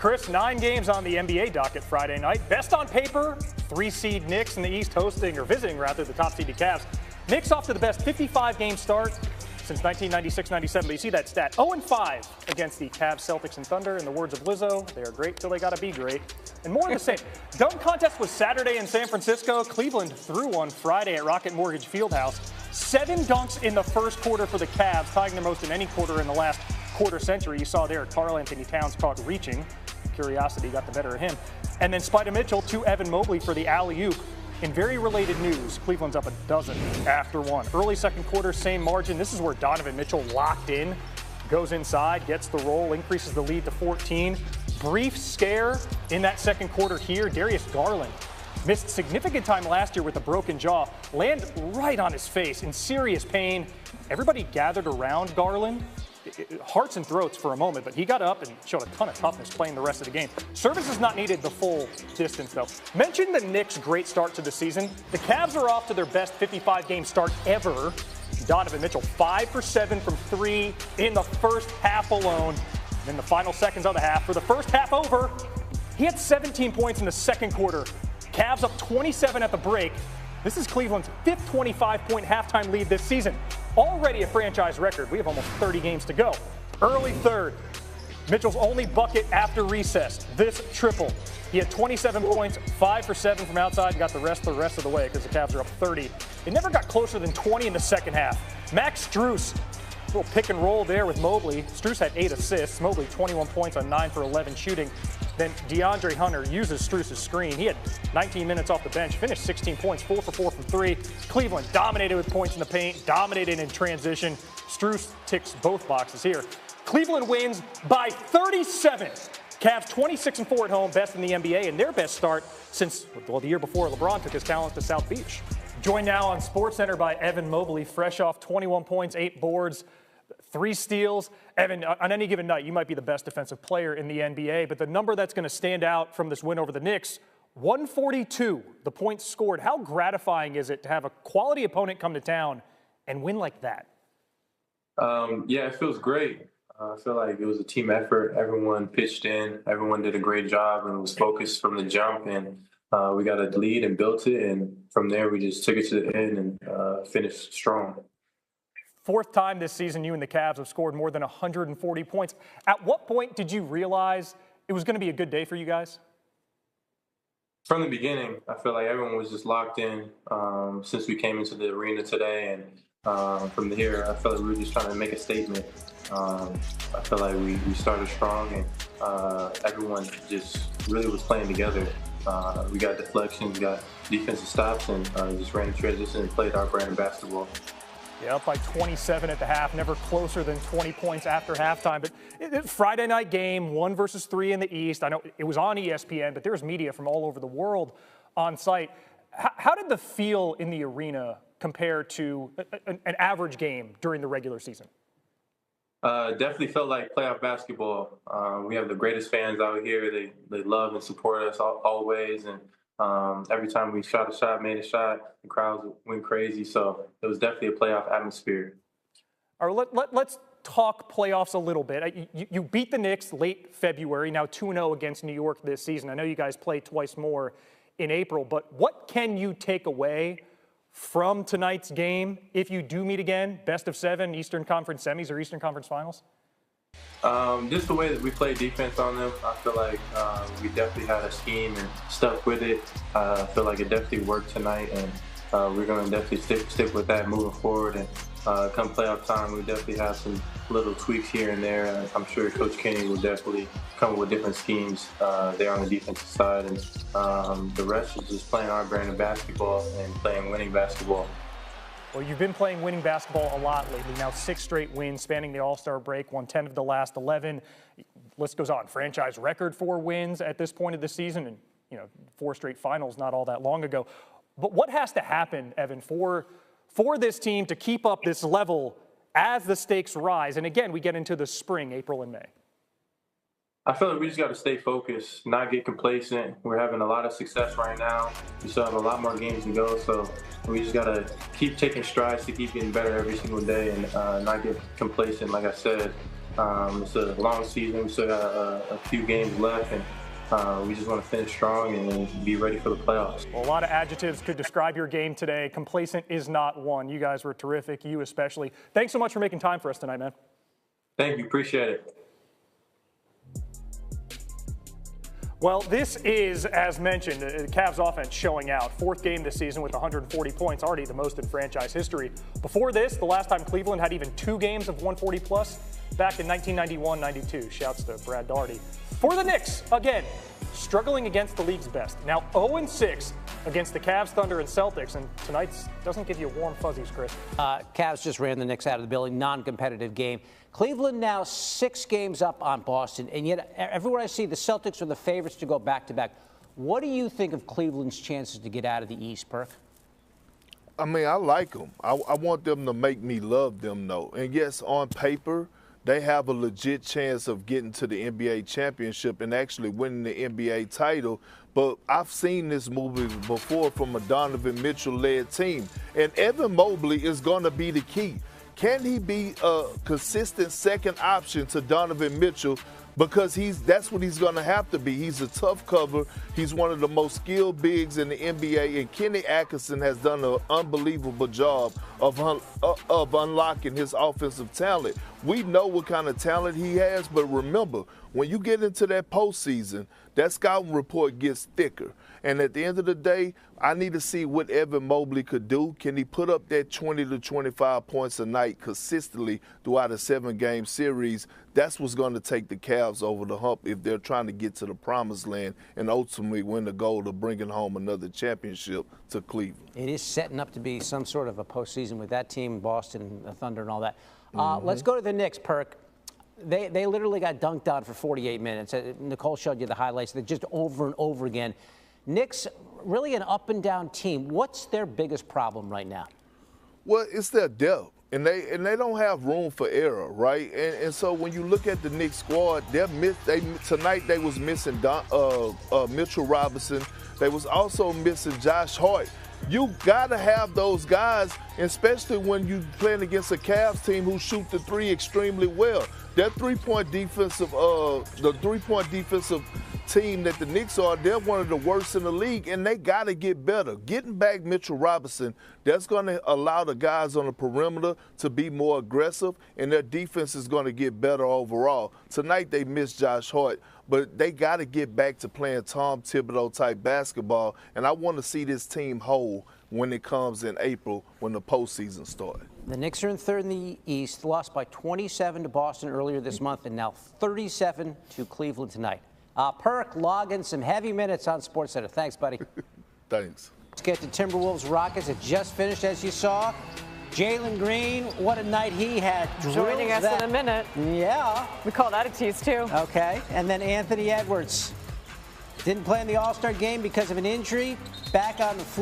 Chris, 9 games on the NBA docket Friday night. Best on paper, 3-seed Knicks in the East hosting, or visiting rather, the top-seeded Cavs. Knicks off to the best 55-game start since 1996-97. But you see that stat, 0-5 against the Cavs, Celtics, and Thunder. In the words of Lizzo, they are great till they gotta be great. And more of the same. Dunk contest was Saturday in San Francisco. Cleveland threw one Friday at Rocket Mortgage Fieldhouse. 7 dunks in the first quarter for the Cavs, tying their most in any quarter in the last quarter century. You saw there Karl Anthony Towns caught reaching. Curiosity got the better of him. And then Spider Mitchell to Evan Mobley for the alley-oop. In very related news, Cleveland's up a dozen after one. Early second quarter, same margin. This is where Donovan Mitchell locked in, goes inside, gets the roll, increases the lead to 14. Brief scare in that second quarter here. Darius Garland missed significant time last year with a broken jaw, landed right on his face in serious pain. Everybody gathered around Garland. Hearts and throats for a moment, but he got up and showed a ton of toughness playing the rest of the game. Service is not needed the full distance, though. Mention the Knicks' great start to the season. The Cavs are off to their best 55-game start ever. Donovan Mitchell, 5 for 7 from 3 in the first half alone. And in the final seconds of the half, for the first half over, he had 17 points in the second quarter. Cavs up 27 at the break. This is Cleveland's 5th 25-point halftime lead this season. Already a franchise record. We have almost 30 games to go. Early third. Mitchell's only bucket after recess. This triple. He had 27 points, 5 for 7 from outside, and got the rest of the way because the Cavs are up 30. It never got closer than 20 in the second half. Max Strus, little pick and roll there with Mobley. Strus had 8 assists. Mobley 21 points on 9 for 11 shooting. Then DeAndre Hunter uses Strus' screen. He had 19 minutes off the bench, finished 16 points, 4 for 4 from 3. Cleveland dominated with points in the paint, dominated in transition. Strus ticks both boxes here. Cleveland wins by 37. Cavs 26-4 at home, best in the NBA, and their best start since, well, the year before LeBron took his talent to South Beach. Joined now on SportsCenter by Evan Mobley, fresh off 21 points, 8 boards, 3 steals. Evan, on any given night, you might be the best defensive player in the NBA, but the number that's going to stand out from this win over the Knicks, 142, the points scored. How gratifying is it to have a quality opponent come to town and win like that? Yeah, it feels great. I feel like it was a team effort. Everyone pitched in. Everyone did a great job and was focused from the jump. And we got a lead and built it. And from there, we just took it to the end and finished strong. 4th time this season you and the Cavs have scored more than 140 points. At what point did you realize it was going to be a good day for you guys? From the beginning, I feel like everyone was just locked in since we came into the arena today. And from here, I felt like we were just trying to make a statement. I feel like we started strong and everyone just really was playing together. We got deflections, got defensive stops, and just ran the transition and played our brand of basketball. Yeah, up by 27 at the half, never closer than 20 points after halftime. But Friday night game, 1 versus 3 in the East. I know it was on ESPN, but there's media from all over the world on site. How did the feel in the arena compare to an average game during the regular season? Definitely felt like playoff basketball. We have the greatest fans out here. They love and support us always. And every time we shot a shot, made a shot, the crowds went crazy. So it was definitely a playoff atmosphere. All right, let's talk playoffs a little bit. You beat the Knicks late February, now 2-0 against New York this season. I know you guys play twice more in April, but what can you take away from tonight's game if you do meet again, best of 7, Eastern Conference semis or Eastern Conference finals? Just the way that we play defense on them, I feel like we definitely had a scheme and stuck with it. I feel like it definitely worked tonight, and we're going to definitely stick with that moving forward. And come playoff time, we definitely have some little tweaks here and there. I'm sure Coach Kenny will definitely come up with different schemes there on the defensive side. And the rest is just playing our brand of basketball and playing winning basketball. Well, you've been playing winning basketball a lot lately. Now 6 straight wins spanning the All-Star break, won 10 of the last 11. List goes on. Franchise record 4 wins at this point of the season, and 4 straight finals not all that long ago. But what has to happen, Evan, for this team to keep up this level as the stakes rise? And again, we get into the spring, April and May. I feel like we just got to stay focused, not get complacent. We're having a lot of success right now. We still have a lot more games to go, so we just got to keep taking strides to keep getting better every single day and not get complacent. Like I said, It's a long season. We still got a few games left, and we just want to finish strong and be ready for the playoffs. Well, a lot of adjectives could describe your game today. Complacent is not one. You guys were terrific, you especially. Thanks so much for making time for us tonight, man. Thank you. Appreciate it. Well, this is, as mentioned, the Cavs offense showing out. Fourth game this season with 140 points, already the most in franchise history. Before this, the last time Cleveland had even 2 games of 140-plus, back in 1991-92. Shouts to Brad Daugherty. For the Knicks, again, struggling against the league's best. Now 0-6 against the Cavs, Thunder, and Celtics, and tonight's doesn't give you warm fuzzies, Chris. Cavs just ran the Knicks out of the building, non-competitive game. Cleveland now 6 games up on Boston, and yet everywhere I see the Celtics are the favorites to go back-to-back. What do you think of Cleveland's chances to get out of the East, Perk? I mean, I like them. I want them to make me love them, though. And yes, on paper, they have a legit chance of getting to the NBA championship and actually winning the NBA title. But I've seen this movie before from a Donovan Mitchell-led team. And Evan Mobley is going to be the key. Can he be a consistent second option to Donovan Mitchell? Because that's what he's going to have to be. He's a tough cover. He's one of the most skilled bigs in the NBA, and Kenny Atkinson has done an unbelievable job of unlocking his offensive talent. We know what kind of talent he has, but remember, when you get into that postseason, that scouting report gets thicker. And at the end of the day, I need to see what Evan Mobley could do. Can he put up that 20 to 25 points a night consistently throughout a 7-game series? That's what's going to take the Cavs over the hump if they're trying to get to the promised land and ultimately win the goal of bringing home another championship to Cleveland. It is setting up to be some sort of a postseason with that team, Boston, the Thunder, and all that. Let's go to the Knicks, Perk. They literally got dunked on for 48 minutes. Nicole showed you the highlights. They're just over and over again. Knicks, really an up-and-down team. What's their biggest problem right now? Well, it's their depth, and they don't have room for error, right? And so when you look at the Knicks squad, tonight they was missing Mitchell Robinson. They was also missing Josh Hart. You got to have those guys, especially when you're playing against a Cavs team who shoot the three extremely well. That three-point defensive team that the Knicks are, they're one of the worst in the league, and they got to get better. Getting back Mitchell Robinson, that's going to allow the guys on the perimeter to be more aggressive, and their defense is going to get better overall. Tonight they missed Josh Hart, but they got to get back to playing Tom Thibodeau-type basketball, and I want to see this team whole when it comes in April when the postseason starts. The Knicks are in third in the East, lost by 27 to Boston earlier this month, and now 37 to Cleveland tonight. Perk, log in some heavy minutes on SportsCenter. Thanks, buddy. Thanks. Let's get to Timberwolves Rockets. It just finished, as you saw. Jalen Green, what a night he had. Joining us in a minute. Yeah. We call that a tease, too. Okay. And then Anthony Edwards. Didn't play in the All-Star game because of an injury. Back on the floor.